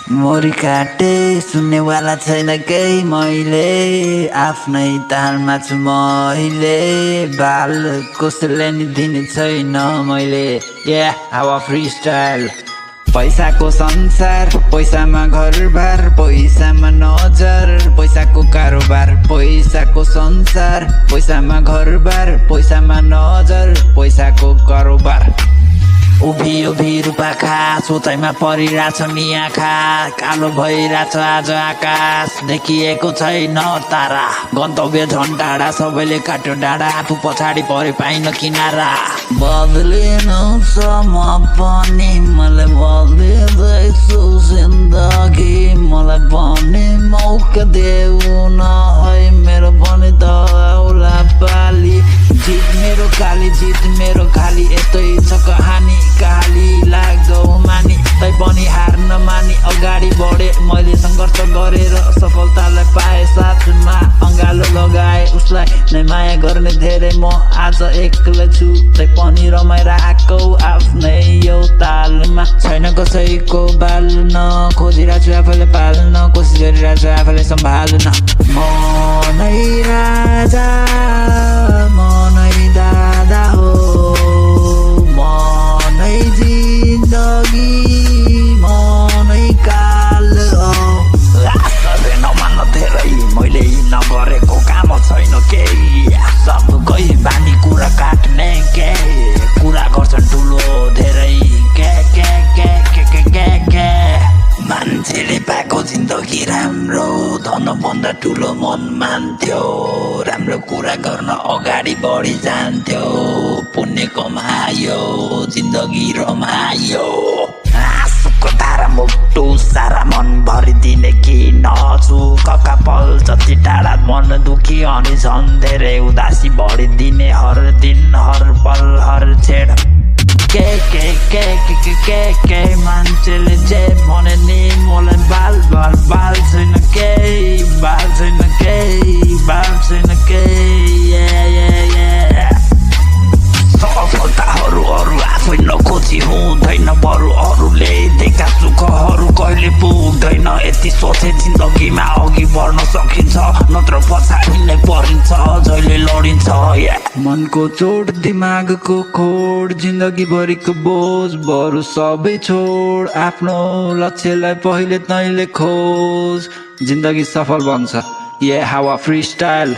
मोरी काटे सुन्नेवाला छैन केही मैले आफ्नै तालमा छु मैले बाल कसैले नि दिने छैन मैले हावा फ्री स्टाइल पैसाको संसार पैसामा घरबार पैसामा नजर पैसाको कारोबार पैसाको संसार पैसामा घरबार पैसामा नजर पैसाको कारोबार उभी रूपा खा सोचाइमा परिरहेछ नि आँखा कालो भइरहेछ आज आकाश देखिएको छैन तारा गन्तव्य झन् टाढा सबैले काट्यो डाँडा आफू पछाडि परे पाइन किनारा बदलिनु छ म पनि मलाई बदलिँदैछु जिन्दगी मलाई पनि मौका देऊ न है मेरो पनि त आउला पाली जित मेरो काली जित मेरो खाली यतै छ कहानी काली लाग्दो मानी तै पनि हार नमानी अगाडि बढे मैले सङ्घर्ष गरेर सफलतालाई पाए साथमा अँगालो लगाए उसलाई नै माया गर्ने धेरै म आज एक्लै छु तै पनि रमाइरहेको आफ्नै यो तालमा छैन कसैको बाल्न खोजिरहेको छु आफैले पाल्न कोसिस गरिरहेको छु आफैले सम्हाल्न म नै राजा म नै दादा हो जिन्दगी मनै काल नमान धेरै मैले नगरेको काम छैन केही सबकै बानी कुरा काट्ने के कुरा गर्छन् ठुलो धेरै के मान्छेले पाएको जिन्दगी राम्रो धनभन्दा ठुलो मन मान्थ्यो राम्रो कुरा गर्न अगाडि बढी जान्थ्यो पुण्य कमायो जिन्दगी रमायो आँसुको धारा मुटु सारा मन भरिदिने कि नछु कपाल जति टाढा मन दुखी अनि झन् धेरै उदासी भरिदिने हर दिन हर पल हर छेड के मान्छेले जे भने नि मलाई बाल छैन केही बाल छैन केही सफलताहरू अरू आफै नखोजी हुँदैन बरु अरूले देखा सुखहरू कहिले पुग्दैन यति सोचे जिन्दगीमा अघि बढ्न सकिन्छ नत्र पछाडि नै परिन्छ जहिले लडिन्छ मनको चोट दिमागको खोड जिन्दगीभरिको बोझ बरु सबै छोड आफ्नो लक्ष्यलाई पहिले तैँले खोज जिन्दगी सफल बन्छ हावा फ्री स्टाइल